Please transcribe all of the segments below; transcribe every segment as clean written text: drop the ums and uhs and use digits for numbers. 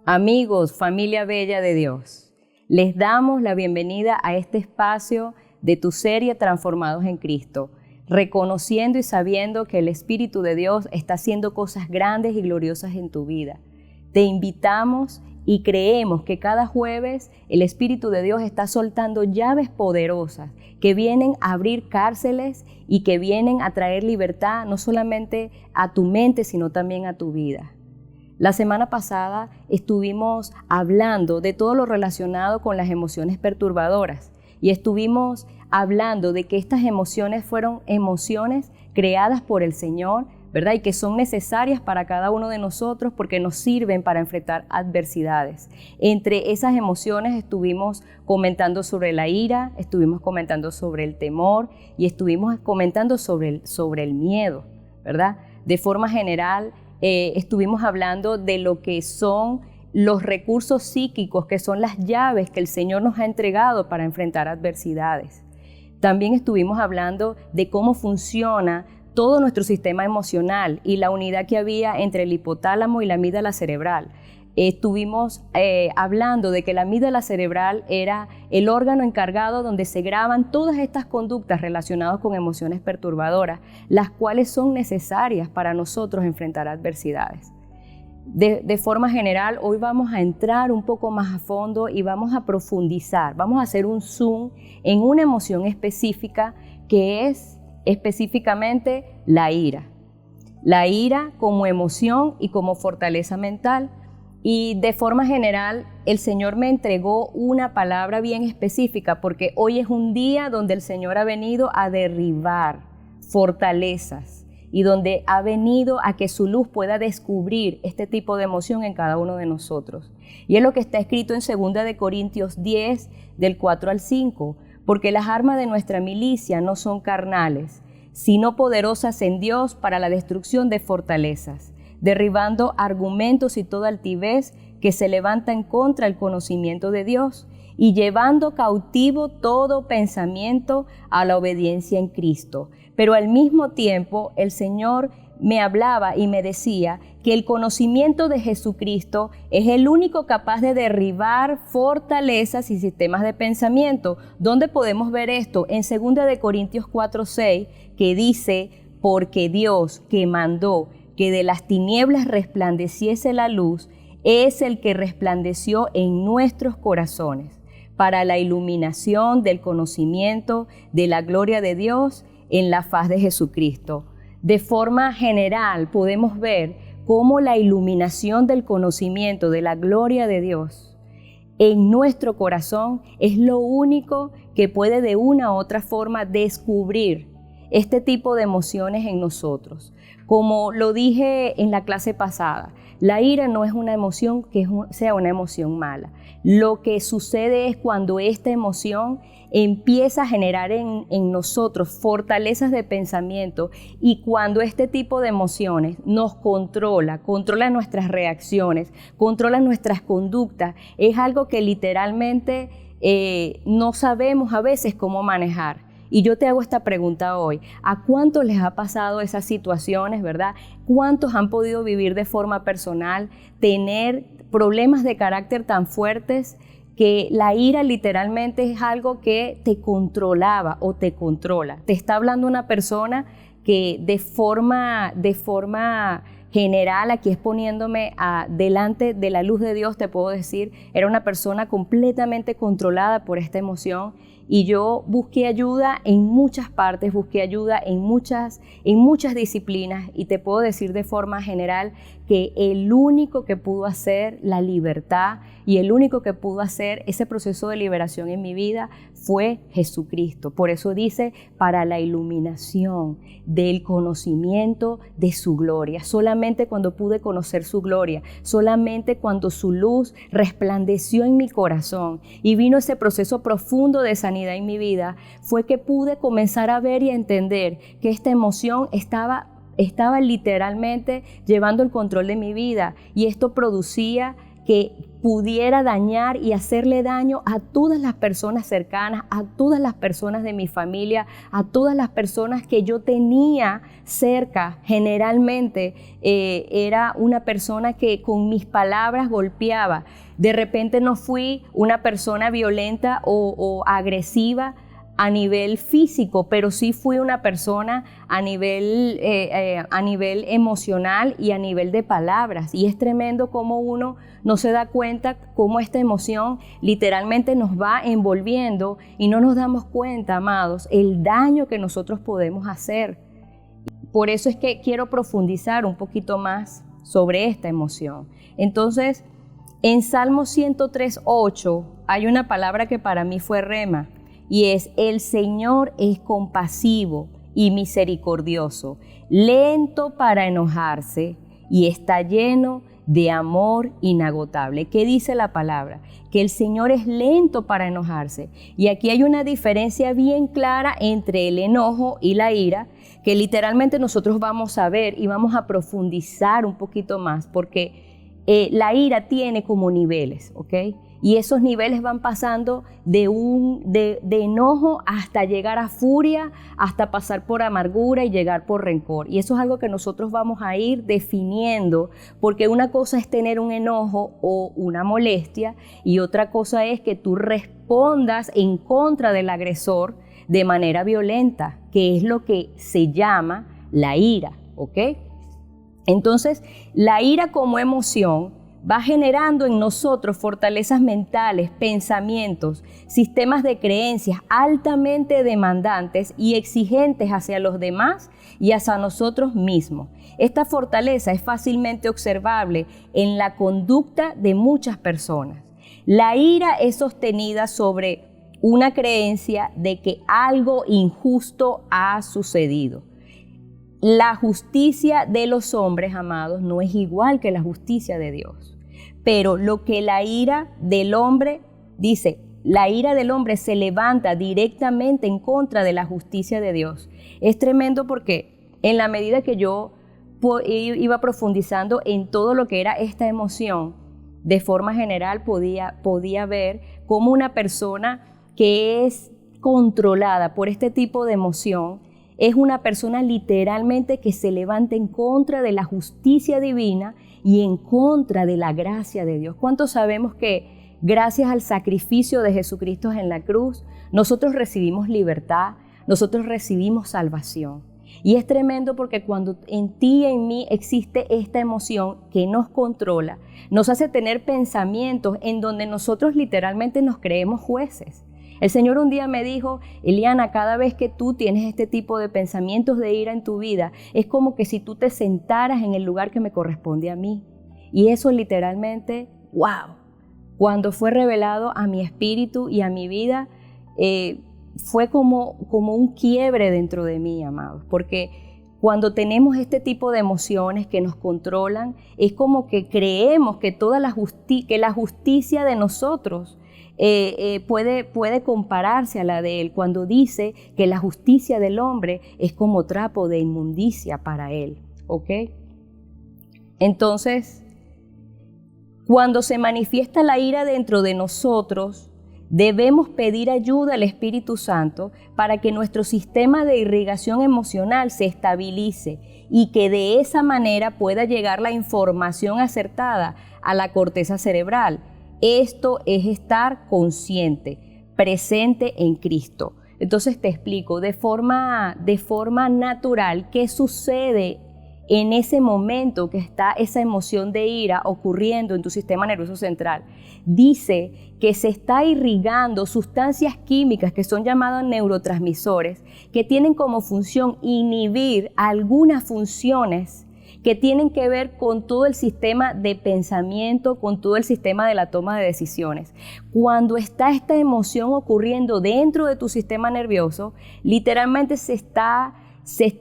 Amigos, familia bella de Dios, les damos la bienvenida a este espacio de tu serie Transformados en Cristo, reconociendo y sabiendo que el Espíritu de Dios está haciendo cosas grandes y gloriosas en tu vida. Te invitamos y creemos que cada jueves el Espíritu de Dios está soltando llaves poderosas que vienen a abrir cárceles y que vienen a traer libertad no solamente a tu mente, sino también a tu vida. La semana pasada estuvimos hablando de todo lo relacionado con las emociones perturbadoras y estuvimos hablando de que estas emociones fueron emociones creadas por el Señor, ¿verdad? Y que son necesarias para cada uno de nosotros porque nos sirven para enfrentar adversidades. Entre esas emociones estuvimos comentando sobre la ira, estuvimos comentando sobre el temor y estuvimos comentando sobre el miedo, ¿verdad? De forma general, estuvimos hablando de lo que son los recursos psíquicos, que son las llaves que el Señor nos ha entregado para enfrentar adversidades. También estuvimos hablando de cómo funciona todo nuestro sistema emocional y la unidad que había entre el hipotálamo y la amígdala cerebral. Estuvimos hablando de que la amígdala cerebral era el órgano encargado donde se graban todas estas conductas relacionadas con emociones perturbadoras, las cuales son necesarias para nosotros enfrentar adversidades. De forma general, hoy vamos a entrar un poco más a fondo y vamos a profundizar, vamos a hacer un zoom en una emoción específica que es específicamente la ira. La ira como emoción y como fortaleza mental. Y de forma general, el Señor me entregó una palabra bien específica porque hoy es un día donde el Señor ha venido a derribar fortalezas y donde ha venido a que su luz pueda descubrir este tipo de emoción en cada uno de nosotros. Y es lo que está escrito en 2 de Corintios 10, del 4 al 5, porque las armas de nuestra milicia no son carnales, sino poderosas en Dios para la destrucción de fortalezas, derribando argumentos y toda altivez que se levanta en contra del conocimiento de Dios y llevando cautivo todo pensamiento a la obediencia en Cristo. Pero al mismo tiempo el Señor me hablaba y me decía que el conocimiento de Jesucristo es el único capaz de derribar fortalezas y sistemas de pensamiento. ¿Dónde podemos ver esto? En 2 de Corintios 4:6, que dice, porque Dios que mandó que de las tinieblas resplandeciese la luz, es el que resplandeció en nuestros corazones, para la iluminación del conocimiento de la gloria de Dios en la faz de Jesucristo. De forma general podemos ver cómo la iluminación del conocimiento de la gloria de Dios en nuestro corazón es lo único que puede de una u otra forma descubrir este tipo de emociones en nosotros. Como lo dije en la clase pasada, la ira no es una emoción que sea una emoción mala. Lo que sucede es cuando esta emoción empieza a generar en nosotros fortalezas de pensamiento y cuando este tipo de emociones nos controla nuestras reacciones, controla nuestras conductas, es algo que literalmente no sabemos a veces cómo manejar. Y yo te hago esta pregunta hoy, ¿a cuántos les ha pasado esas situaciones, verdad? ¿Cuántos han podido vivir de forma personal, tener problemas de carácter tan fuertes que la ira literalmente es algo que te controlaba o te controla? Te está hablando una persona que de forma general, aquí exponiéndome delante de la luz de Dios, te puedo decir, era una persona completamente controlada por esta emoción. Y yo busqué ayuda en muchas partes, busqué ayuda en muchas disciplinas y te puedo decir de forma general que el único que pudo hacer la libertad y el único que pudo hacer ese proceso de liberación en mi vida fue Jesucristo. Por eso dice, para la iluminación del conocimiento de su gloria. Solamente cuando pude conocer su gloria, solamente cuando su luz resplandeció en mi corazón y vino ese proceso profundo de sanidad en mi vida, fue que pude comenzar a ver y a entender que esta emoción estaba literalmente llevando el control de mi vida y esto producía que pudiera dañar y hacerle daño a todas las personas cercanas, a todas las personas de mi familia, a todas las personas que yo tenía cerca. Generalmente era una persona que con mis palabras golpeaba. De repente no fui una persona violenta o agresiva a nivel físico, pero sí fui una persona a nivel emocional y a nivel de palabras. Y es tremendo cómo uno no se da cuenta cómo esta emoción literalmente nos va envolviendo y no nos damos cuenta, amados, el daño que nosotros podemos hacer. Por eso es que quiero profundizar un poquito más sobre esta emoción. Entonces, en Salmo 103:8 hay una palabra que para mí fue rema, y es: el Señor es compasivo y misericordioso, lento para enojarse y está lleno de amor inagotable. ¿Qué dice la palabra? Que el Señor es lento para enojarse. Y aquí hay una diferencia bien clara entre el enojo y la ira, que literalmente nosotros vamos a ver y vamos a profundizar un poquito más, porque la ira tiene como niveles, ¿ok? Y esos niveles van pasando de enojo hasta llegar a furia, hasta pasar por amargura y llegar por rencor. Y eso es algo que nosotros vamos a ir definiendo, porque una cosa es tener un enojo o una molestia y otra cosa es que tú respondas en contra del agresor de manera violenta, que es lo que se llama la ira, ¿ok? Entonces, la ira como emoción va generando en nosotros fortalezas mentales, pensamientos, sistemas de creencias altamente demandantes y exigentes hacia los demás y hacia nosotros mismos. Esta fortaleza es fácilmente observable en la conducta de muchas personas. La ira es sostenida sobre una creencia de que algo injusto ha sucedido. La justicia de los hombres, amados, no es igual que la justicia de Dios. Pero lo que la ira del hombre dice, la ira del hombre se levanta directamente en contra de la justicia de Dios. Es tremendo porque en la medida que yo iba profundizando en todo lo que era esta emoción, de forma general podía ver cómo una persona que es controlada por este tipo de emoción es una persona literalmente que se levanta en contra de la justicia divina y en contra de la gracia de Dios. ¿Cuántos sabemos que gracias al sacrificio de Jesucristo en la cruz, nosotros recibimos libertad, nosotros recibimos salvación? Y es tremendo porque cuando en ti y en mí existe esta emoción que nos controla, nos hace tener pensamientos en donde nosotros literalmente nos creemos jueces. El Señor un día me dijo: Eliana, cada vez que tú tienes este tipo de pensamientos de ira en tu vida, es como que si tú te sentaras en el lugar que me corresponde a mí. Y eso literalmente, wow, cuando fue revelado a mi espíritu y a mi vida, fue como un quiebre dentro de mí, amados, porque cuando tenemos este tipo de emociones que nos controlan, es como que creemos que que la justicia de nosotros puede compararse a la de él, cuando dice que la justicia del hombre es como trapo de inmundicia para él, ¿ok? Entonces, cuando se manifiesta la ira dentro de nosotros, debemos pedir ayuda al Espíritu Santo para que nuestro sistema de irrigación emocional se estabilice y que de esa manera pueda llegar la información acertada a la corteza cerebral. Esto es estar consciente, presente en Cristo. Entonces te explico de forma natural qué sucede en ese momento que está esa emoción de ira ocurriendo en tu sistema nervioso central. Dice que se está irrigando sustancias químicas que son llamadas neurotransmisores, que tienen como función inhibir algunas funciones que tienen que ver con todo el sistema de pensamiento, con todo el sistema de la toma de decisiones. Cuando está esta emoción ocurriendo dentro de tu sistema nervioso, literalmente se está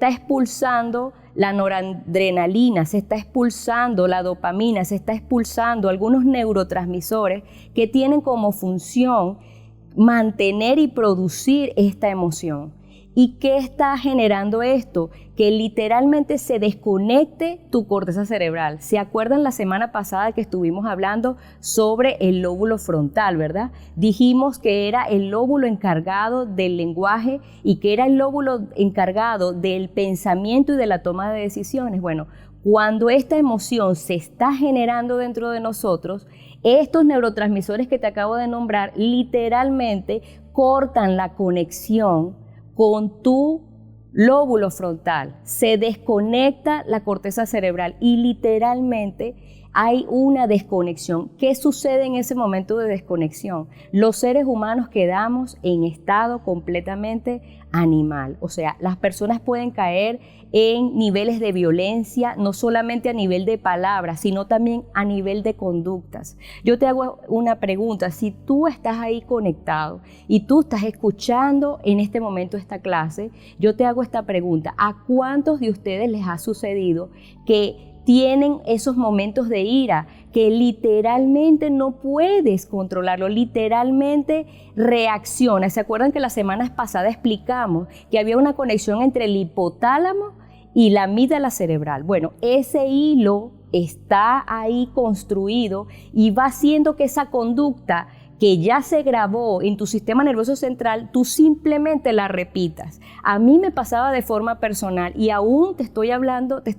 expulsando la noradrenalina, se está expulsando la dopamina, se está expulsando algunos neurotransmisores que tienen como función mantener y producir esta emoción. ¿Y qué está generando esto? Que literalmente se desconecte tu corteza cerebral. ¿Se acuerdan la semana pasada que estuvimos hablando sobre el lóbulo frontal, verdad? Dijimos que era el lóbulo encargado del lenguaje y que era el lóbulo encargado del pensamiento y de la toma de decisiones. Bueno, cuando esta emoción se está generando dentro de nosotros, estos neurotransmisores que te acabo de nombrar literalmente cortan la conexión con tu lóbulo frontal, se desconecta la corteza cerebral y literalmente hay una desconexión. ¿Qué sucede en ese momento de desconexión? Los seres humanos quedamos en estado completamente animal, o sea, las personas pueden caer en niveles de violencia, no solamente a nivel de palabras, sino también a nivel de conductas. Yo te hago una pregunta, si tú estás ahí conectado y tú estás escuchando en este momento esta clase, yo te hago esta pregunta, ¿a cuántos de ustedes les ha sucedido que tienen esos momentos de ira que literalmente no puedes controlarlo, literalmente reacciona? ¿Se acuerdan que la semana pasada explicamos que había una conexión entre el hipotálamo y la amígdala cerebral? Bueno, ese hilo está ahí construido y va haciendo que esa conducta que ya se grabó en tu sistema nervioso central, tú simplemente la repitas. A mí me pasaba de forma personal y aún te está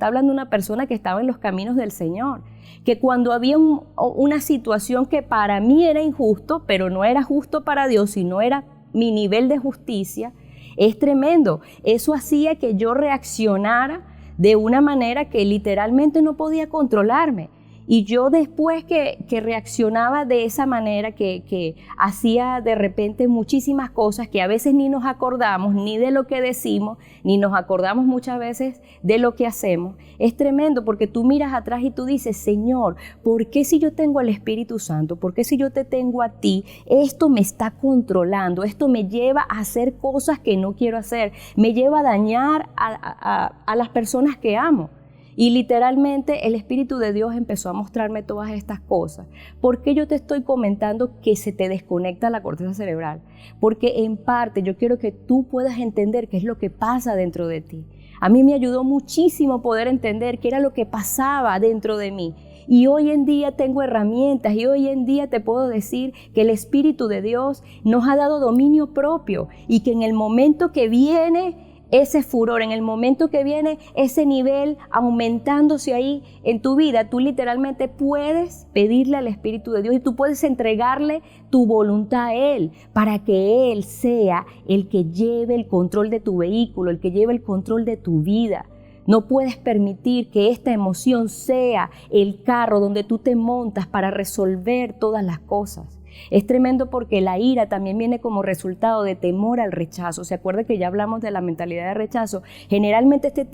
hablando una persona que estaba en los caminos del Señor, que cuando había una situación que para mí era injusto, pero no era justo para Dios, sino era mi nivel de justicia, es tremendo. Eso hacía que yo reaccionara de una manera que literalmente no podía controlarme. Y yo después que reaccionaba de esa manera, que hacía de repente muchísimas cosas que a veces ni nos acordamos ni de lo que decimos, ni nos acordamos muchas veces de lo que hacemos, es tremendo porque tú miras atrás y tú dices, Señor, ¿por qué si yo tengo al Espíritu Santo? ¿Por qué si yo te tengo a ti? Esto me está controlando, esto me lleva a hacer cosas que no quiero hacer, me lleva a dañar a las personas que amo. Y literalmente el Espíritu de Dios empezó a mostrarme todas estas cosas. ¿Por qué yo te estoy comentando que se te desconecta la corteza cerebral? Porque en parte yo quiero que tú puedas entender qué es lo que pasa dentro de ti. A mí me ayudó muchísimo poder entender qué era lo que pasaba dentro de mí. Y hoy en día tengo herramientas y hoy en día te puedo decir que el Espíritu de Dios nos ha dado dominio propio y que en el momento que viene ese furor, en el momento que viene ese nivel aumentándose ahí en tu vida, tú literalmente puedes pedirle al Espíritu de Dios y tú puedes entregarle tu voluntad a Él para que Él sea el que lleve el control de tu vehículo, el que lleve el control de tu vida. No puedes permitir que esta emoción sea el carro donde tú te montas para resolver todas las cosas. Es tremendo porque la ira también viene como resultado de temor al rechazo. ¿Se acuerda que ya hablamos de la mentalidad de rechazo? Generalmente este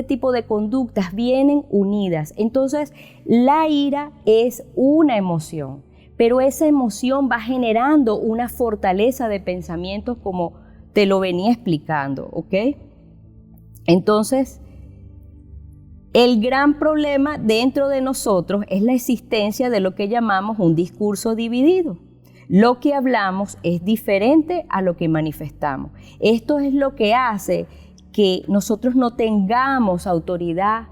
tipo de conductas vienen unidas. Entonces, la ira es una emoción, pero esa emoción va generando una fortaleza de pensamientos como te lo venía explicando, ¿ok? Entonces, el gran problema dentro de nosotros es la existencia de lo que llamamos un discurso dividido. Lo que hablamos es diferente a lo que manifestamos. Esto es lo que hace que nosotros no tengamos autoridad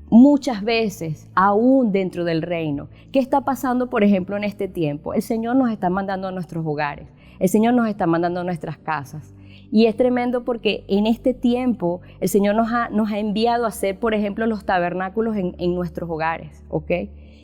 muchas veces, aún dentro del reino. ¿Qué está pasando, por ejemplo, en este tiempo? El Señor nos está mandando a nuestros hogares. El Señor nos está mandando a nuestras casas. Y es tremendo porque en este tiempo el Señor nos ha enviado a hacer, por ejemplo, los tabernáculos en nuestros hogares, ¿ok?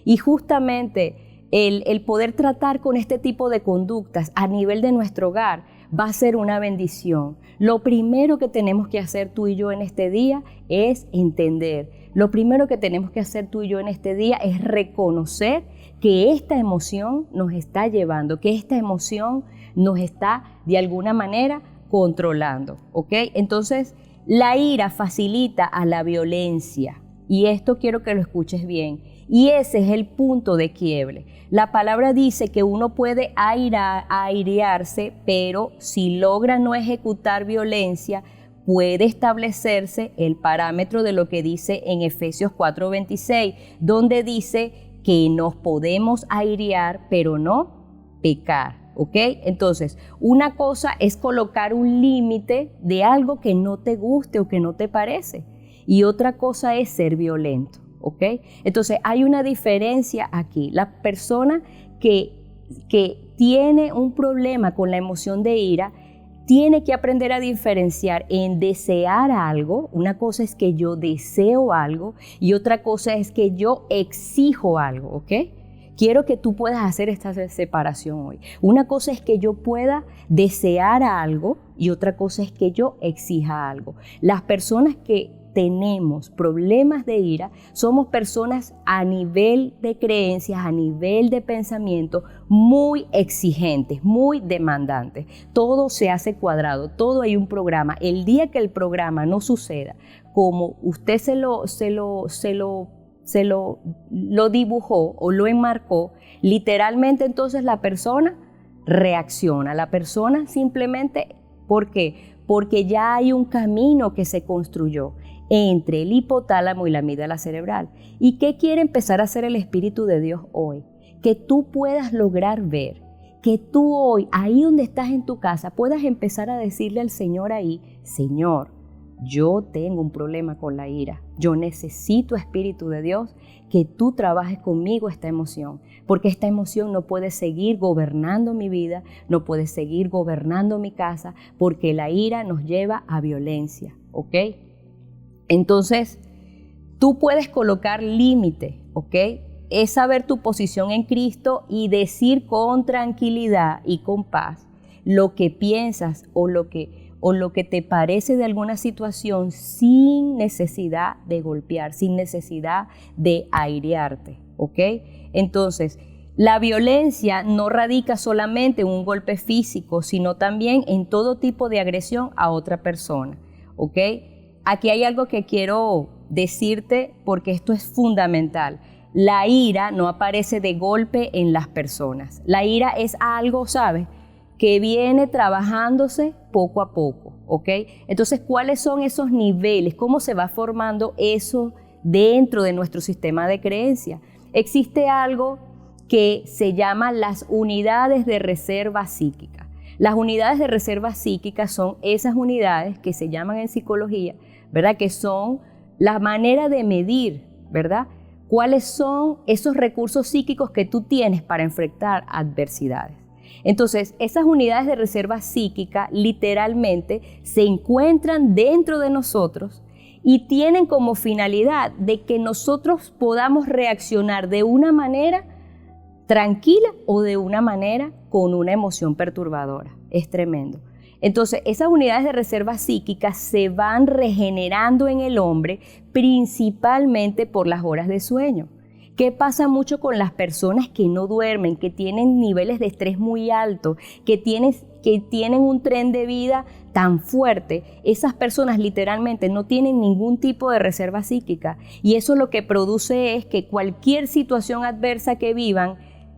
Y justamente el poder tratar con este tipo de conductas a nivel de nuestro hogar va a ser una bendición. Lo primero que tenemos que hacer tú y yo en este día es entender. Lo primero que tenemos que hacer tú y yo en este día es reconocer que esta emoción nos está llevando, que esta emoción nos está de alguna manera controlando, ¿ok? Entonces, la ira facilita a la violencia y esto quiero que lo escuches bien y ese es el punto de quiebre. La palabra dice que uno puede airearse, pero si logra no ejecutar violencia, puede establecerse el parámetro de lo que dice en Efesios 4:26, donde dice que nos podemos airear, pero no pecar. ¿ok? Entonces, una cosa es colocar un límite de algo que no te guste o que no te parece, y otra cosa es ser violento, ¿ok? Entonces, hay una diferencia aquí. La persona que tiene un problema con la emoción de ira tiene que aprender a diferenciar en desear algo. Una cosa es que yo deseo algo y otra cosa es que yo exijo algo, ¿ok? Quiero que tú puedas hacer esta separación hoy. Una cosa es que yo pueda desear algo y otra cosa es que yo exija algo. Las personas que tenemos problemas de ira somos personas a nivel de creencias, a nivel de pensamiento, muy exigentes, muy demandantes. Todo se hace cuadrado, todo hay un programa. El día que el programa no suceda como usted se lo dibujó o lo enmarcó, literalmente entonces la persona reacciona. La persona simplemente, ¿por qué? Porque ya hay un camino que se construyó entre el hipotálamo y la amígdala cerebral. ¿Y qué quiere empezar a hacer el Espíritu de Dios hoy? Que tú puedas lograr ver, que tú hoy, ahí donde estás en tu casa, puedas empezar a decirle al Señor ahí: Señor, yo tengo un problema con la ira. Yo necesito, Espíritu de Dios, que tú trabajes conmigo esta emoción, porque esta emoción no puede seguir gobernando mi vida, no puede seguir gobernando mi casa, porque la ira nos lleva a violencia, ¿ok? Entonces, tú puedes colocar límite, ¿ok? Es saber tu posición en Cristo y decir con tranquilidad y con paz lo que piensas o lo que te parece de alguna situación sin necesidad de golpear, sin necesidad de airearte, ¿ok? Entonces, la violencia no radica solamente en un golpe físico, sino también en todo tipo de agresión a otra persona, ¿ok? Aquí hay algo que quiero decirte porque esto es fundamental. La ira no aparece de golpe en las personas. La ira es algo, ¿sabes?, que viene trabajándose poco a poco, ¿ok? Entonces, ¿cuáles son esos niveles? ¿Cómo se va formando eso dentro de nuestro sistema de creencia? Existe algo que se llama las unidades de reserva psíquica. Las unidades de reserva psíquica son esas unidades que se llaman en psicología, ¿verdad?, que son la manera de medir, ¿verdad?, cuáles son esos recursos psíquicos que tú tienes para enfrentar adversidades. Entonces, esas unidades de reserva psíquica literalmente se encuentran dentro de nosotros y tienen como finalidad de que nosotros podamos reaccionar de una manera tranquila o de una manera con una emoción perturbadora. Es tremendo. Entonces, esas unidades de reserva psíquica se van regenerando en el hombre principalmente por las horas de sueño. ¿Qué pasa mucho con las personas que no duermen, que tienen niveles de estrés muy altos, que tienen un tren de vida tan fuerte? Esas personas literalmente no tienen ningún tipo de reserva psíquica y eso lo que produce es que cualquier situación adversa que vivan,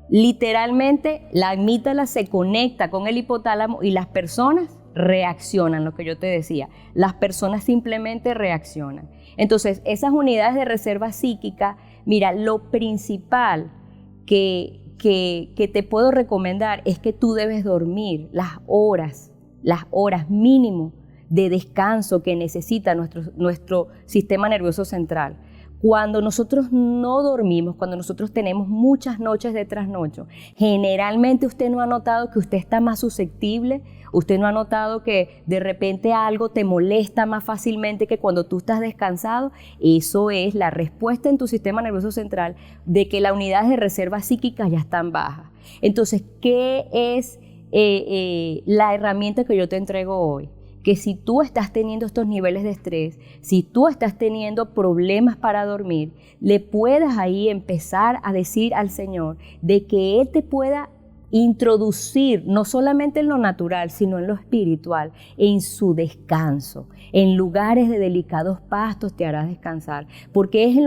literalmente la amígdala se conecta con el hipotálamo y las personas reaccionan, lo que yo te decía. Las personas simplemente reaccionan. Entonces, esas unidades de reserva psíquica, mira, lo principal que te puedo recomendar es que tú debes dormir las horas mínimo de descanso que necesita nuestro sistema nervioso central. Cuando nosotros no dormimos, cuando nosotros tenemos muchas noches de trasnocho, generalmente usted no ha notado que usted está más susceptible, usted no ha notado que de repente algo te molesta más fácilmente que cuando tú estás descansado. Eso es la respuesta en tu sistema nervioso central de que las unidades de reserva psíquica ya están bajas. Entonces, ¿qué es la herramienta que yo te entrego hoy? Que si tú estás teniendo estos niveles de estrés, si tú estás teniendo problemas para dormir, le puedas ahí empezar a decir al Señor de que Él te pueda introducir no solamente en lo natural, sino en lo espiritual, en su descanso. En lugares de delicados pastos te harás descansar, porque es en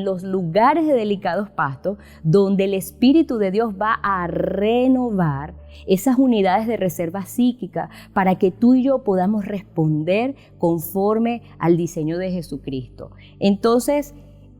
los lugares de delicados pastos donde el Espíritu de Dios va a renovar esas unidades de reserva psíquica para que tú y yo podamos responder conforme al diseño de Jesucristo. Entonces,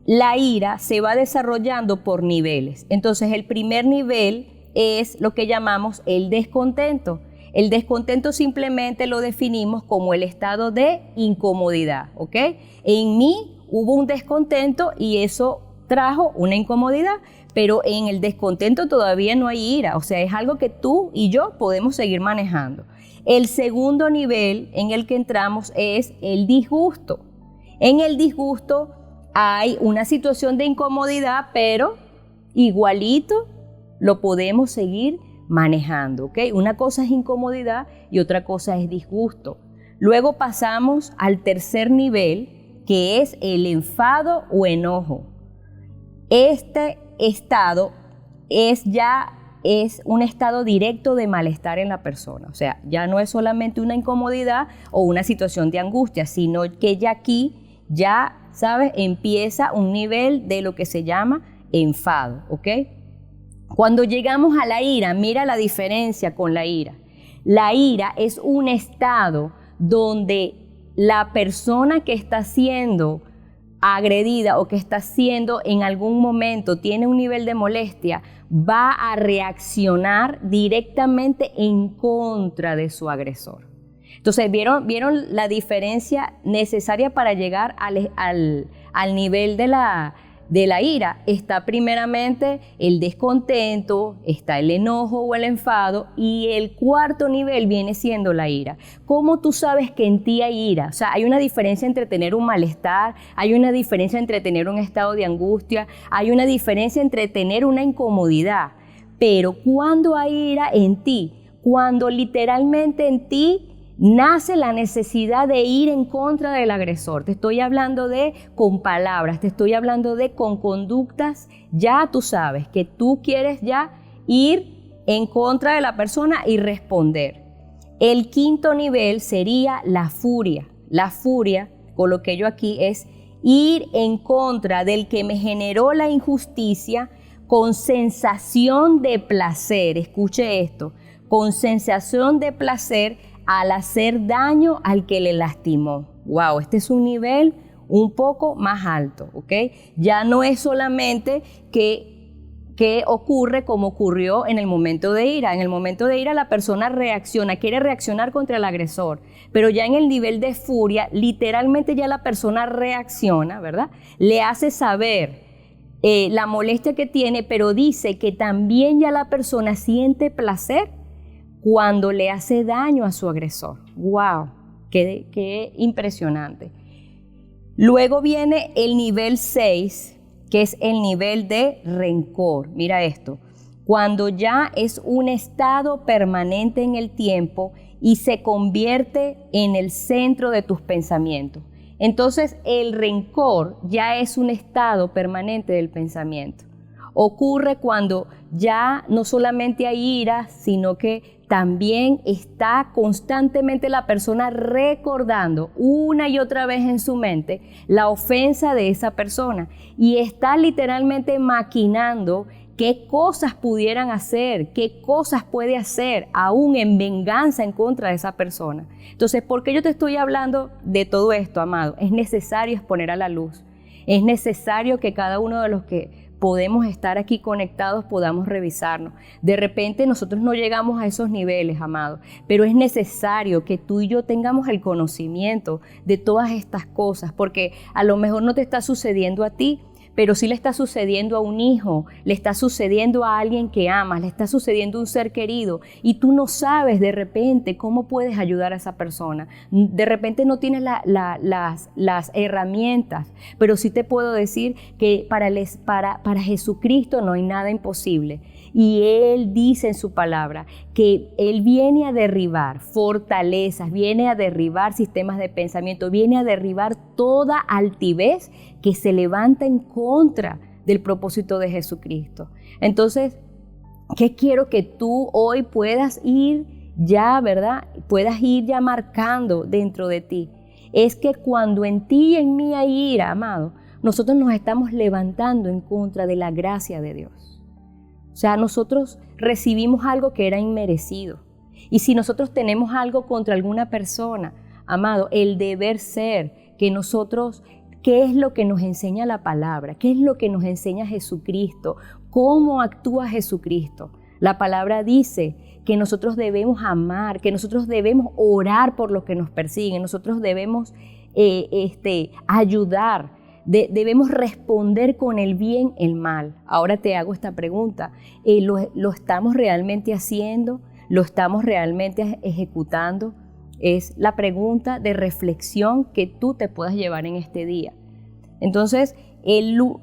la ira se va desarrollando por niveles. Entonces, el primer nivel es lo que llamamos el descontento. El descontento simplemente lo definimos como el estado de incomodidad, ¿ok? En mí hubo un descontento y eso trajo una incomodidad, pero en el descontento todavía no hay ira, o sea, es algo que tú y yo podemos seguir manejando. El segundo nivel en el que entramos es el disgusto. En el disgusto hay una situación de incomodidad, pero igualito lo podemos seguir manejando, ¿ok? Una cosa es incomodidad y otra cosa es disgusto. Luego pasamos al tercer nivel, que es el enfado o enojo. Este estado es un estado directo de malestar en la persona. O sea, ya no es solamente una incomodidad o una situación de angustia, sino que ya aquí, ¿sabes? Empieza un nivel de lo que se llama enfado, ¿ok? Cuando llegamos a la ira, mira la diferencia con la ira. La ira es un estado donde la persona que está siendo agredida o que está siendo en algún momento, tiene un nivel de molestia, va a reaccionar directamente en contra de su agresor. Entonces, ¿vieron la diferencia necesaria para llegar al nivel de la ira? Está primeramente el descontento, está el enojo o el enfado, y el cuarto nivel viene siendo la ira. ¿Cómo tú sabes que en ti hay ira? O sea, hay una diferencia entre tener un malestar, hay una diferencia entre tener un estado de angustia, hay una diferencia entre tener una incomodidad. Pero cuando hay ira en ti, cuando literalmente en ti nace la necesidad de ir en contra del agresor. Te estoy hablando de con palabras, te estoy hablando de con conductas. Ya tú sabes que tú quieres ya ir en contra de la persona y responder. El quinto nivel sería la furia. La furia, coloqué yo aquí, es ir en contra del que me generó la injusticia con sensación de placer. Escuche esto, con sensación de placer al hacer daño al que le lastimó. Wow, este es un nivel un poco más alto, ¿ok? Ya no es solamente que ocurre como ocurrió en el momento de ira. En el momento de ira la persona reacciona, quiere reaccionar contra el agresor, pero ya en el nivel de furia, literalmente ya la persona reacciona, ¿verdad? Le hace saber la molestia que tiene, pero dice que también ya la persona siente placer cuando le hace daño a su agresor. ¡Wow! ¡Qué impresionante! Luego viene el nivel 6, que es el nivel de rencor. Mira esto. Cuando ya es un estado permanente en el tiempo y se convierte en el centro de tus pensamientos. Entonces, el rencor ya es un estado permanente del pensamiento. Ocurre cuando ya no solamente hay ira, sino que también está constantemente la persona recordando una y otra vez en su mente la ofensa de esa persona y está literalmente maquinando qué cosas pudieran hacer, qué cosas puede hacer aún en venganza en contra de esa persona. Entonces, ¿por qué yo te estoy hablando de todo esto, amado? Es necesario exponer a la luz. Es necesario que cada uno de los que podemos estar aquí conectados, podamos revisarnos. De repente nosotros no llegamos a esos niveles, amado, pero es necesario que tú y yo tengamos el conocimiento de todas estas cosas, porque a lo mejor no te está sucediendo a ti, pero sí le está sucediendo a un hijo, le está sucediendo a alguien que amas, le está sucediendo a un ser querido y tú no sabes de repente cómo puedes ayudar a esa persona. De repente no tienes las herramientas, pero sí te puedo decir que para Jesucristo no hay nada imposible. Y Él dice en su palabra que Él viene a derribar fortalezas, viene a derribar sistemas de pensamiento, viene a derribar toda altivez que se levanta en contra del propósito de Jesucristo. Entonces, ¿qué quiero que tú hoy puedas ir ya, verdad? Puedas ir ya marcando dentro de ti. Es que cuando en ti y en mí hay ira, amado, nosotros nos estamos levantando en contra de la gracia de Dios. O sea, nosotros recibimos algo que era inmerecido. Y si nosotros tenemos algo contra alguna persona, amado, el deber ser que nosotros, ¿qué es lo que nos enseña la palabra? ¿Qué es lo que nos enseña Jesucristo? ¿Cómo actúa Jesucristo? La palabra dice que nosotros debemos amar, que nosotros debemos orar por los que nos persiguen, nosotros debemos ayudar, debemos responder con el bien el mal. Ahora te hago esta pregunta, ¿lo estamos realmente haciendo? ¿Lo estamos realmente ejecutando? Es la pregunta de reflexión que tú te puedas llevar en este día. Entonces,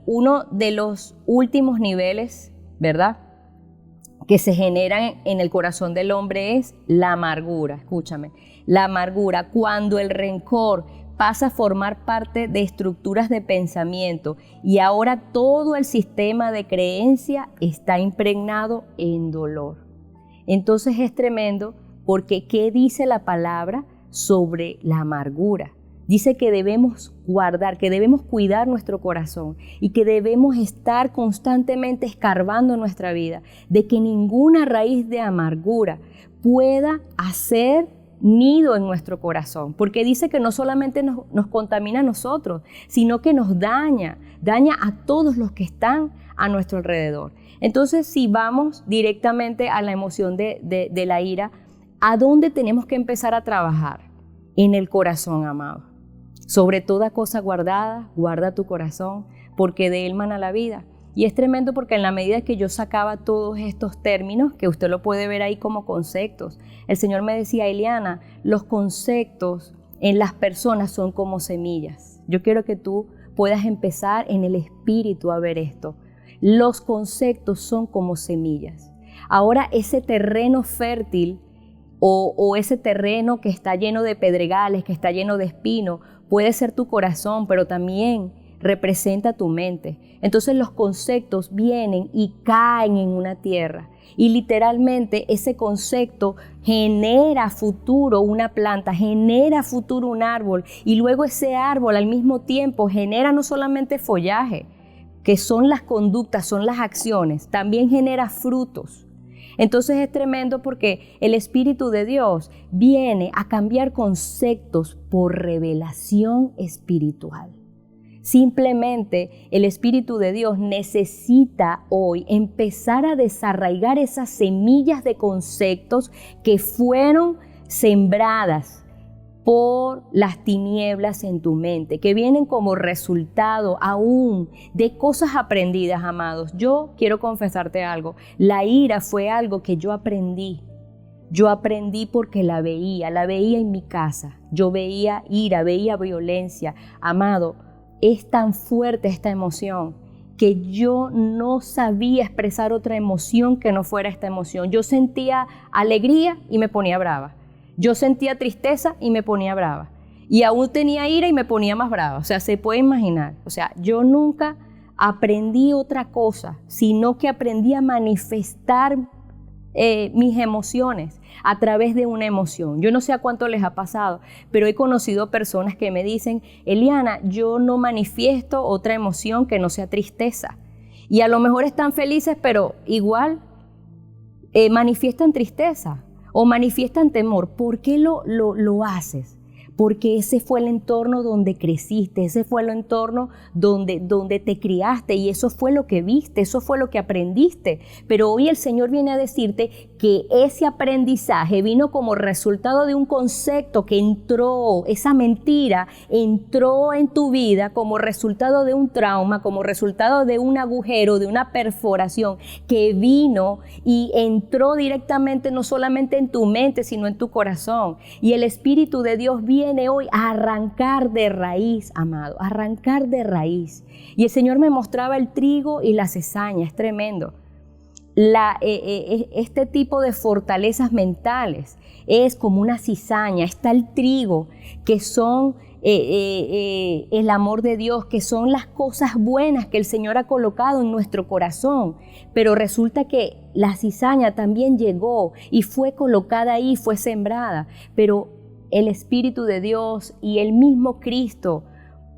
uno de los últimos niveles, ¿verdad?, que se generan en el corazón del hombre es la amargura. Escúchame, la amargura, cuando el rencor pasa a formar parte de estructuras de pensamiento y ahora todo el sistema de creencia está impregnado en dolor. Entonces es tremendo porque ¿qué dice la palabra sobre la amargura? Dice que debemos guardar, que debemos cuidar nuestro corazón y que debemos estar constantemente escarbando nuestra vida, de que ninguna raíz de amargura pueda hacer nido en nuestro corazón, porque dice que no solamente nos contamina a nosotros, sino que nos daña a todos los que están a nuestro alrededor. Entonces, si vamos directamente a la emoción de la ira, ¿a dónde tenemos que empezar a trabajar? En el corazón, amado. Sobre toda cosa guardada, guarda tu corazón, porque de él mana la vida. Y es tremendo porque en la medida que yo sacaba todos estos términos, que usted lo puede ver ahí como conceptos, el Señor me decía, Eliana, los conceptos en las personas son como semillas. Yo quiero que tú puedas empezar en el espíritu a ver esto. Los conceptos son como semillas. Ahora ese terreno fértil o ese terreno que está lleno de pedregales, que está lleno de espinos, puede ser tu corazón, pero también representa tu mente. Entonces los conceptos vienen y caen en una tierra y literalmente ese concepto genera futuro una planta, genera futuro un árbol y luego ese árbol al mismo tiempo genera no solamente follaje, que son las conductas, son las acciones, también genera frutos. Entonces es tremendo porque el Espíritu de Dios viene a cambiar conceptos por revelación espiritual. Simplemente el Espíritu de Dios necesita hoy empezar a desarraigar esas semillas de conceptos que fueron sembradas por las tinieblas en tu mente, que vienen como resultado aún de cosas aprendidas, amados. Yo quiero confesarte algo, la ira fue algo que yo aprendí. Yo aprendí porque la veía en mi casa. Yo veía ira, veía violencia. Amado, es tan fuerte esta emoción que yo no sabía expresar otra emoción que no fuera esta emoción. Yo sentía alegría y me ponía brava. Yo sentía tristeza y me ponía brava. Y aún tenía ira y me ponía más brava. O sea, se puede imaginar. O sea, yo nunca aprendí otra cosa, sino que aprendí a manifestar mis emociones a través de una emoción. Yo no sé a cuánto les ha pasado, pero he conocido personas que me dicen, Eliana, yo no manifiesto otra emoción que no sea tristeza. Y a lo mejor están felices, pero igual manifiestan tristeza o manifiestan temor. ¿Por qué lo haces? Porque ese fue el entorno donde creciste, ese fue el entorno donde te criaste y eso fue lo que viste, eso fue lo que aprendiste. Pero hoy el Señor viene a decirte que ese aprendizaje vino como resultado de un concepto que entró, esa mentira entró en tu vida como resultado de un trauma, como resultado de un agujero, de una perforación que vino y entró directamente no solamente en tu mente, sino en tu corazón. Y el Espíritu de Dios viene hoy a arrancar de raíz, amado, arrancar de raíz. Y el Señor me mostraba el trigo y la cizaña, es tremendo. Este tipo de fortalezas mentales es como una cizaña. Está el trigo, que son el amor de Dios, que son las cosas buenas que el Señor ha colocado en nuestro corazón. Pero resulta que la cizaña también llegó y fue colocada ahí, fue sembrada. Pero el Espíritu de Dios y el mismo Cristo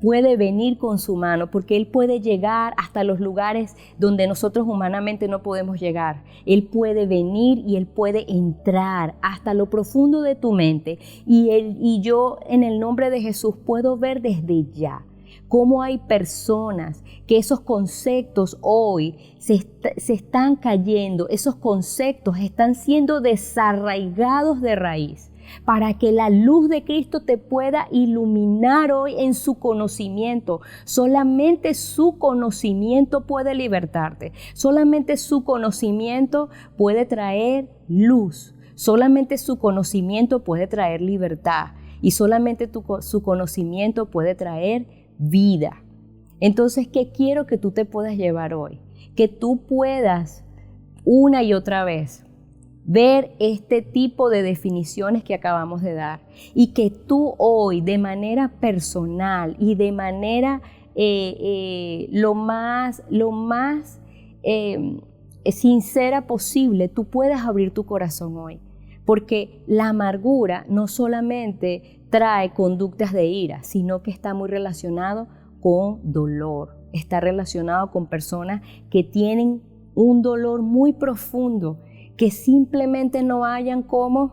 puede venir con su mano, porque Él puede llegar hasta los lugares donde nosotros humanamente no podemos llegar. Él puede venir y Él puede entrar hasta lo profundo de tu mente. Y yo, en el nombre de Jesús, puedo ver desde ya cómo hay personas que esos conceptos hoy se están cayendo, esos conceptos están siendo desarraigados de raíz, para que la luz de Cristo te pueda iluminar hoy en su conocimiento. Solamente su conocimiento puede libertarte. Solamente su conocimiento puede traer luz. Solamente su conocimiento puede traer libertad. Y solamente su conocimiento puede traer vida. Entonces, ¿qué quiero que tú te puedas llevar hoy? Que tú puedas una y otra vez ver este tipo de definiciones que acabamos de dar y que tú hoy de manera personal y de manera lo más sincera posible, tú puedas abrir tu corazón hoy. Porque la amargura no solamente trae conductas de ira, sino que está muy relacionado con dolor, está relacionado con personas que tienen un dolor muy profundo, que simplemente no hayan cómo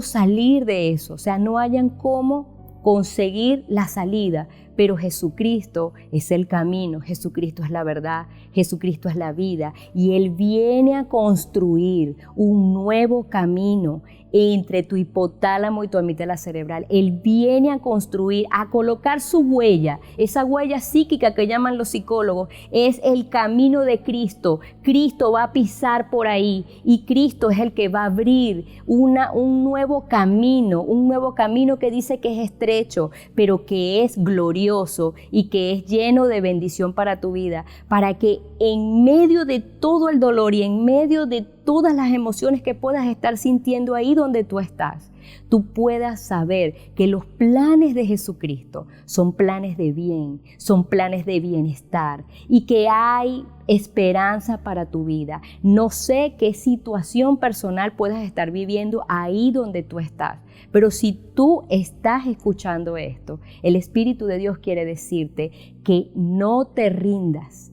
salir de eso, no hayan cómo conseguir la salida. Pero Jesucristo es el camino, Jesucristo es la verdad, Jesucristo es la vida, y Él viene a construir un nuevo camino entre tu hipotálamo y tu amígdala cerebral. Él viene a construir, a colocar su huella, esa huella psíquica que llaman los psicólogos, es el camino de Cristo. Cristo va a pisar por ahí y Cristo es el que va a abrir un nuevo camino que dice que es estrecho, pero que es glorioso y que es lleno de bendición para tu vida, para que en medio de todo el dolor y en medio de todas las emociones que puedas estar sintiendo ahí donde tú estás, tú puedas saber que los planes de Jesucristo son planes de bien, son planes de bienestar y que hay esperanza para tu vida. No sé qué situación personal puedas estar viviendo ahí donde tú estás, pero si tú estás escuchando esto, el Espíritu de Dios quiere decirte que no te rindas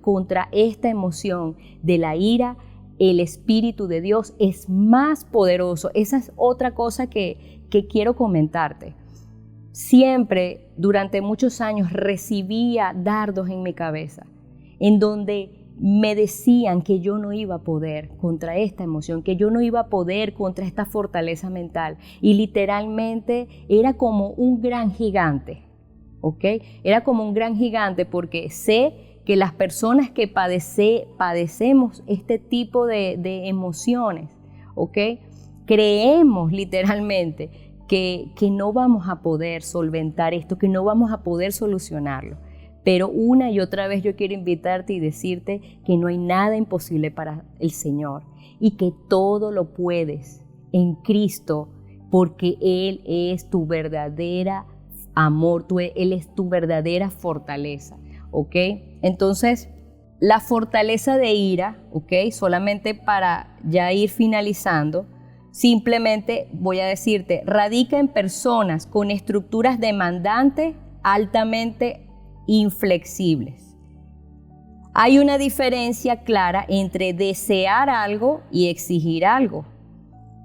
contra esta emoción de la ira. El Espíritu de Dios es más poderoso. Esa es otra cosa que quiero comentarte. Siempre, durante muchos años, recibía dardos en mi cabeza, en donde me decían que yo no iba a poder contra esta emoción, que yo no iba a poder contra esta fortaleza mental. Y literalmente era como un gran gigante. ¿Ok? Era como un gran gigante, porque sé que las personas que padecemos este tipo de emociones, ¿ok? Creemos literalmente que no vamos a poder solventar esto, que no vamos a poder solucionarlo. Pero una y otra vez yo quiero invitarte y decirte que no hay nada imposible para el Señor y que todo lo puedes en Cristo, porque Él es tu verdadera amor, Él es tu verdadera fortaleza, ¿ok? Entonces, la fortaleza de ira, ¿ok? Solamente para ya ir finalizando, simplemente voy a decirte, radica en personas con estructuras demandantes, altamente inflexibles. Hay una diferencia clara entre desear algo y exigir algo,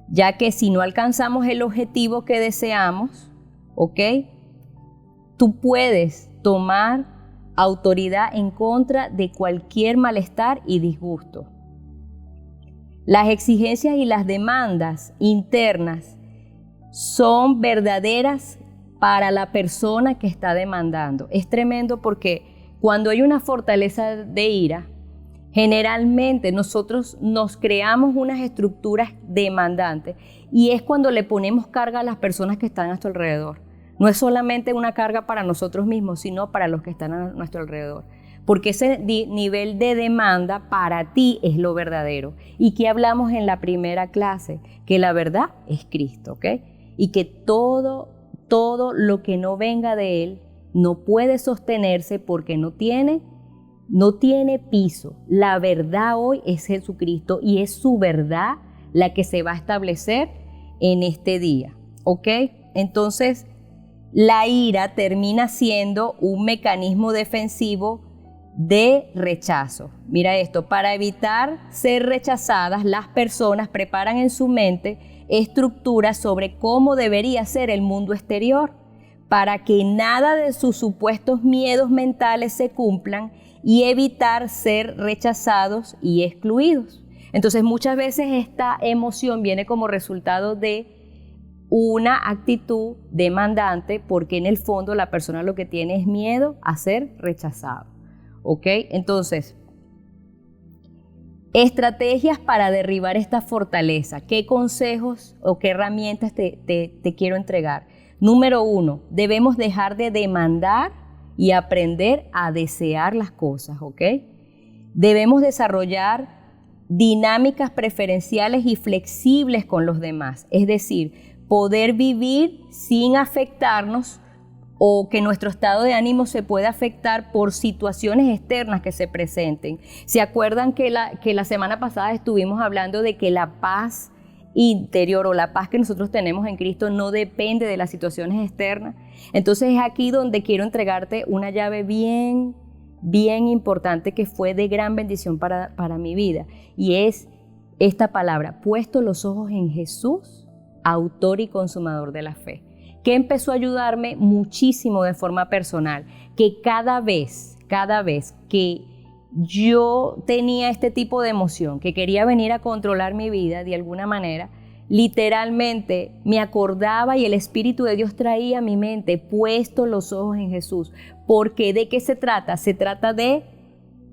ya que si no alcanzamos el objetivo que deseamos, ¿ok? Tú puedes tomar autoridad en contra de cualquier malestar y disgusto. Las exigencias y las demandas internas son verdaderas para la persona que está demandando. Es tremendo porque cuando hay una fortaleza de ira, generalmente nosotros nos creamos unas estructuras demandantes y es cuando le ponemos carga a las personas que están a nuestro alrededor. No es solamente una carga para nosotros mismos, sino para los que están a nuestro alrededor. Porque ese nivel de demanda para ti es lo verdadero. Y que hablamos en la primera clase, que la verdad es Cristo, ¿ok? Y que todo lo que no venga de Él no puede sostenerse porque no tiene piso. La verdad hoy es Jesucristo y es su verdad la que se va a establecer en este día, ¿ok? Entonces, la ira termina siendo un mecanismo defensivo de rechazo. Mira esto, para evitar ser rechazadas, las personas preparan en su mente estructuras sobre cómo debería ser el mundo exterior para que nada de sus supuestos miedos mentales se cumplan y evitar ser rechazados y excluidos. Entonces muchas veces esta emoción viene como resultado de una actitud demandante, porque en el fondo la persona lo que tiene es miedo a ser rechazado. ¿Ok? Entonces, estrategias para derribar esta fortaleza. ¿Qué consejos o qué herramientas te quiero entregar? Número 1, debemos dejar de demandar y aprender a desear las cosas, ¿ok? Debemos desarrollar dinámicas preferenciales y flexibles con los demás, es decir, poder vivir sin afectarnos o que nuestro estado de ánimo se pueda afectar por situaciones externas que se presenten. ¿Se acuerdan que la semana pasada estuvimos hablando de que la paz interior o la paz que nosotros tenemos en Cristo no depende de las situaciones externas? Entonces es aquí donde quiero entregarte una llave bien importante que fue de gran bendición para mi vida, y es esta palabra: puesto los ojos en Jesús, autor y consumador de la fe, que empezó a ayudarme muchísimo de forma personal, que cada vez que yo tenía este tipo de emoción, que quería venir a controlar mi vida de alguna manera, literalmente me acordaba y el Espíritu de Dios traía a mi mente: puesto los ojos en Jesús. Porque ¿de qué se trata? Se trata de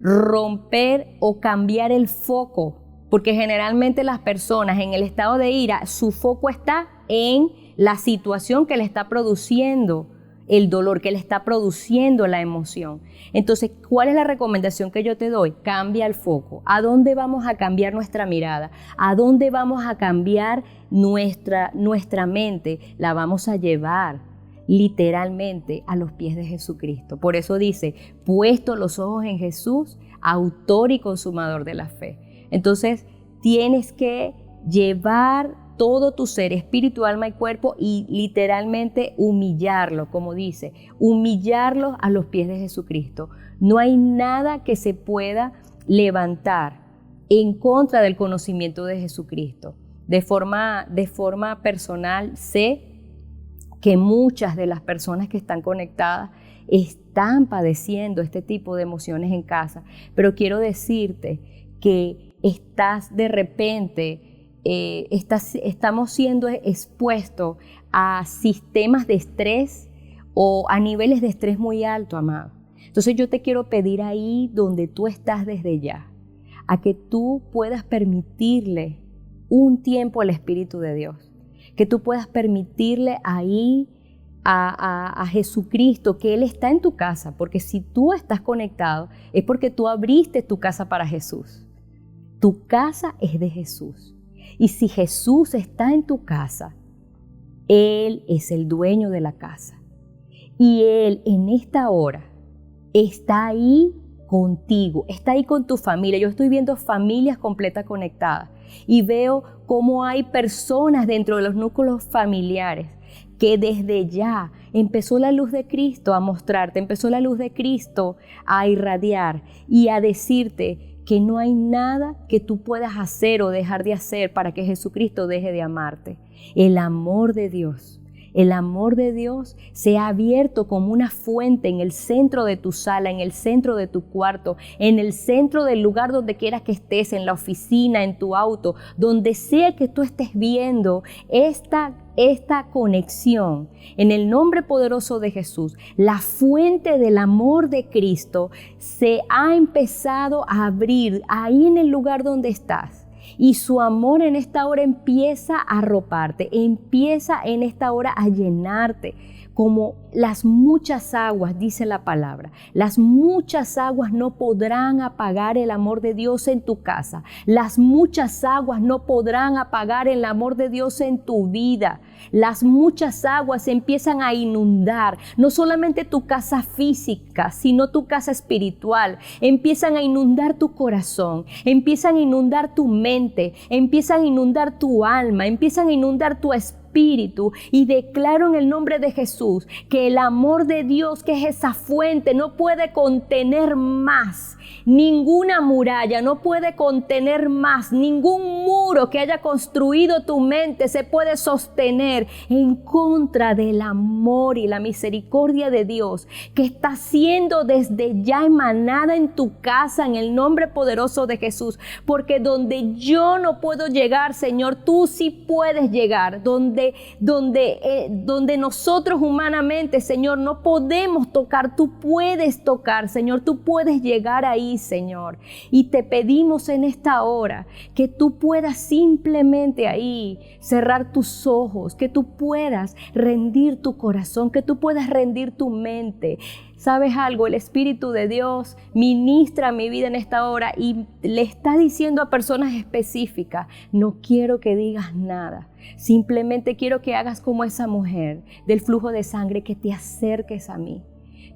romper o cambiar el foco, porque generalmente las personas en el estado de ira, su foco está en la situación que le está produciendo el dolor, que le está produciendo la emoción. Entonces, ¿cuál es la recomendación que yo te doy? Cambia el foco. ¿A dónde vamos a cambiar nuestra mirada? ¿A dónde vamos a cambiar nuestra mente? La vamos a llevar literalmente a los pies de Jesucristo. Por eso dice: puesto los ojos en Jesús, autor y consumador de la fe. Entonces, tienes que llevar todo tu ser, espíritu, alma y cuerpo, y literalmente humillarlo, como dice, humillarlo a los pies de Jesucristo. No hay nada que se pueda levantar en contra del conocimiento de Jesucristo. De forma personal, sé que muchas de las personas que están conectadas están padeciendo este tipo de emociones en casa, pero quiero decirte que estás de repente estamos siendo expuestos a sistemas de estrés o a niveles de estrés muy alto, amado. Entonces yo te quiero pedir ahí donde tú estás desde ya, a que tú puedas permitirle un tiempo al Espíritu de Dios, que tú puedas permitirle ahí a Jesucristo, que Él está en tu casa, porque si tú estás conectado es porque tú abriste tu casa para Jesús. Tu casa es de Jesús. Y si Jesús está en tu casa, Él es el dueño de la casa. Y Él en esta hora está ahí contigo, está ahí con tu familia. Yo estoy viendo familias completas conectadas y veo cómo hay personas dentro de los núcleos familiares que desde ya empezó la luz de Cristo a mostrarte, empezó la luz de Cristo a irradiar y a decirte que no hay nada que tú puedas hacer o dejar de hacer para que Jesucristo deje de amarte. El amor de Dios se ha abierto como una fuente en el centro de tu sala, en el centro de tu cuarto, en el centro del lugar donde quieras que estés, en la oficina, en tu auto, donde sea que tú estés viendo esta conexión. En el nombre poderoso de Jesús, la fuente del amor de Cristo se ha empezado a abrir ahí en el lugar donde estás. Y su amor en esta hora empieza a arroparte, empieza en esta hora a llenarte. Como las muchas aguas, dice la palabra, las muchas aguas no podrán apagar el amor de Dios en tu casa. Las muchas aguas no podrán apagar el amor de Dios en tu vida. Las muchas aguas empiezan a inundar, no solamente tu casa física, sino tu casa espiritual. Empiezan a inundar tu corazón, empiezan a inundar tu mente, empiezan a inundar tu alma, empiezan a inundar tu espíritu. espíritu y declaro en el nombre de Jesús que el amor de Dios, que es esa fuente, no puede contener más. Ninguna muralla no puede contener más, ningún muro que haya construido tu mente se puede sostener en contra del amor y la misericordia de Dios que está siendo desde ya emanada en tu casa en el nombre poderoso de Jesús. Porque donde yo no puedo llegar, Señor, tú sí puedes llegar. Donde nosotros humanamente, Señor, no podemos tocar, tú puedes tocar, Señor, tú puedes llegar ahí, Señor. Y te pedimos en esta hora que tú puedas simplemente ahí cerrar tus ojos, que tú puedas rendir tu corazón, que tú puedas rendir tu mente. ¿Sabes algo? El Espíritu de Dios ministra mi vida en esta hora y le está diciendo a personas específicas, no quiero que digas nada, simplemente quiero que hagas como esa mujer del flujo de sangre, que te acerques a mí.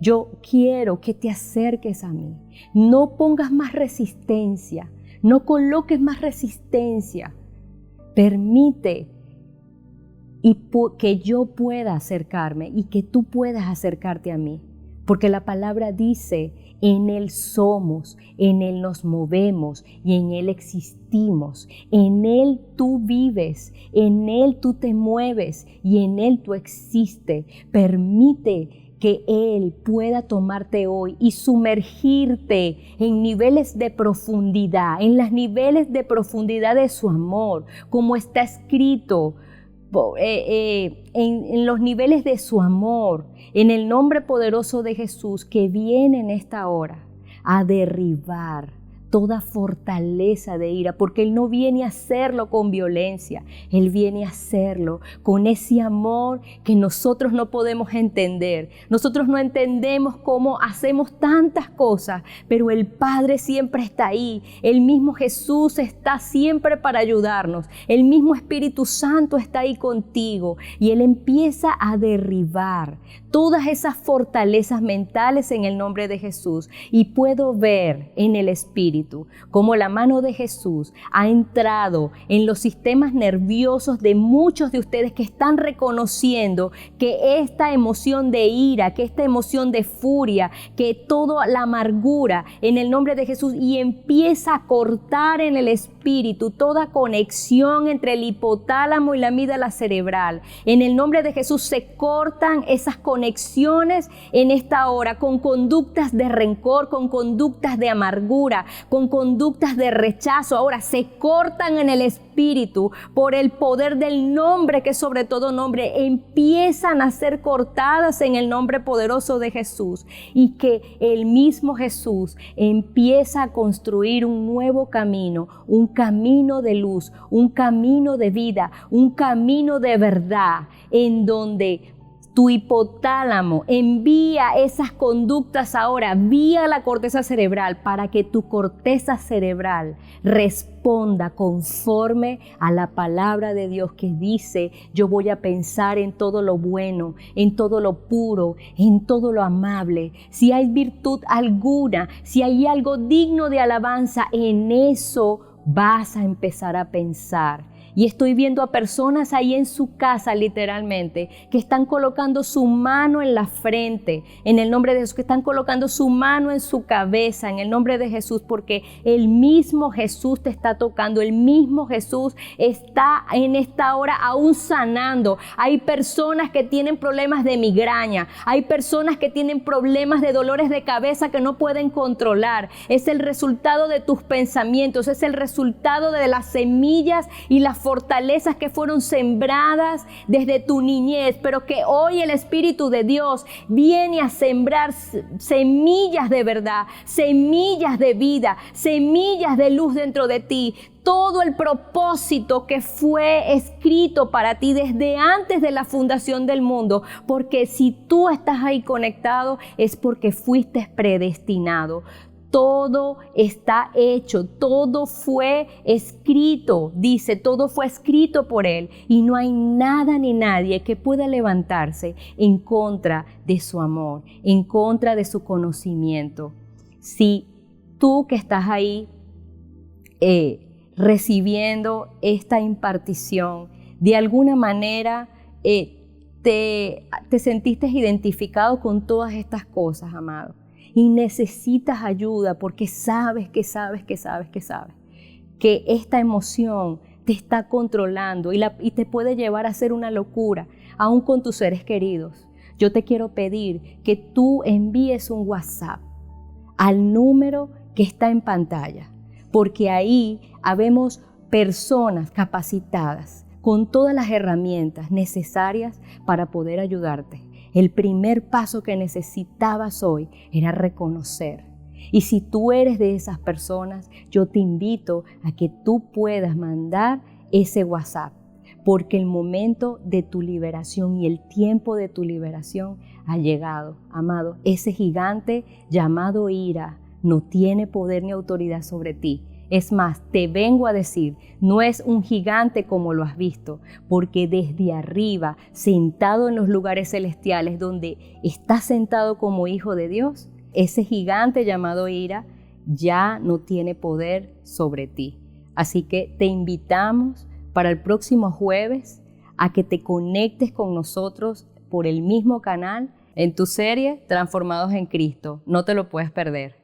Yo quiero que te acerques a mí. No pongas más resistencia, no coloques más resistencia. Permite que yo pueda acercarme y que tú puedas acercarte a mí. Porque la palabra dice, en Él somos, en Él nos movemos y en Él existimos. En Él tú vives, en Él tú te mueves y en Él tú existes. Permite que Él pueda tomarte hoy y sumergirte en niveles de profundidad, en los niveles de profundidad de su amor, como está escrito, en los niveles de su amor, en el nombre poderoso de Jesús, que viene en esta hora a derribar toda fortaleza de ira, porque Él no viene a hacerlo con violencia, Él viene a hacerlo con ese amor que nosotros no podemos entender. Nosotros no entendemos cómo hacemos tantas cosas, pero el Padre siempre está ahí. El mismo Jesús está siempre para ayudarnos. El mismo Espíritu Santo está ahí contigo y Él empieza a derribar todas esas fortalezas mentales en el nombre de Jesús. Y puedo ver en el Espíritu como la mano de Jesús ha entrado en los sistemas nerviosos de muchos de ustedes que están reconociendo que esta emoción de ira, que esta emoción de furia, que toda la amargura en el nombre de Jesús, y empieza a cortar en el espíritu toda conexión entre el hipotálamo y la amígdala cerebral. En el nombre de Jesús se cortan esas conexiones en esta hora con conductas de rencor, con conductas de amargura, con conductas de rechazo. Ahora se cortan en el espíritu por el poder del nombre que sobre todo nombre. Empiezan a ser cortadas en el nombre poderoso de Jesús, y que el mismo Jesús empieza a construir un nuevo camino, un camino de luz, un camino de vida, un camino de verdad, en donde tu hipotálamo envía esas conductas ahora vía la corteza cerebral para que tu corteza cerebral responda conforme a la palabra de Dios que dice: yo voy a pensar en todo lo bueno, en todo lo puro, en todo lo amable. Si hay virtud alguna, si hay algo digno de alabanza, en eso vas a empezar a pensar. Y estoy viendo a personas ahí en su casa, literalmente, que están colocando su mano en la frente, en el nombre de Jesús, que están colocando su mano en su cabeza, en el nombre de Jesús, porque el mismo Jesús te está tocando, el mismo Jesús está en esta hora aún sanando. Hay personas que tienen problemas de migraña, hay personas que tienen problemas de dolores de cabeza que no pueden controlar. Es el resultado de tus pensamientos, es el resultado de las semillas y las fortalezas que fueron sembradas desde tu niñez, pero que hoy el Espíritu de Dios viene a sembrar semillas de verdad, semillas de vida, semillas de luz dentro de ti. Todo el propósito que fue escrito para ti desde antes de la fundación del mundo, porque si tú estás ahí conectado es porque fuiste predestinado. Todo está hecho, todo fue escrito, dice, todo fue escrito por Él, y no hay nada ni nadie que pueda levantarse en contra de su amor, en contra de su conocimiento. Si tú que estás ahí recibiendo esta impartición de alguna manera te sentiste identificado con todas estas cosas, amado, y necesitas ayuda porque sabes que esta emoción te está controlando y te puede llevar a hacer una locura, aún con tus seres queridos. Yo te quiero pedir que tú envíes un WhatsApp al número que está en pantalla, porque ahí habemos personas capacitadas con todas las herramientas necesarias para poder ayudarte. El primer paso que necesitabas hoy era reconocer. Y si tú eres de esas personas, yo te invito a que tú puedas mandar ese WhatsApp, porque el momento de tu liberación y el tiempo de tu liberación ha llegado, amado. Ese gigante llamado ira no tiene poder ni autoridad sobre ti. Es más, te vengo a decir, no es un gigante como lo has visto, porque desde arriba, sentado en los lugares celestiales, donde estás sentado como hijo de Dios, ese gigante llamado ira ya no tiene poder sobre ti. Así que te invitamos para el próximo jueves a que te conectes con nosotros por el mismo canal en tu serie Transformados en Cristo. No te lo puedes perder.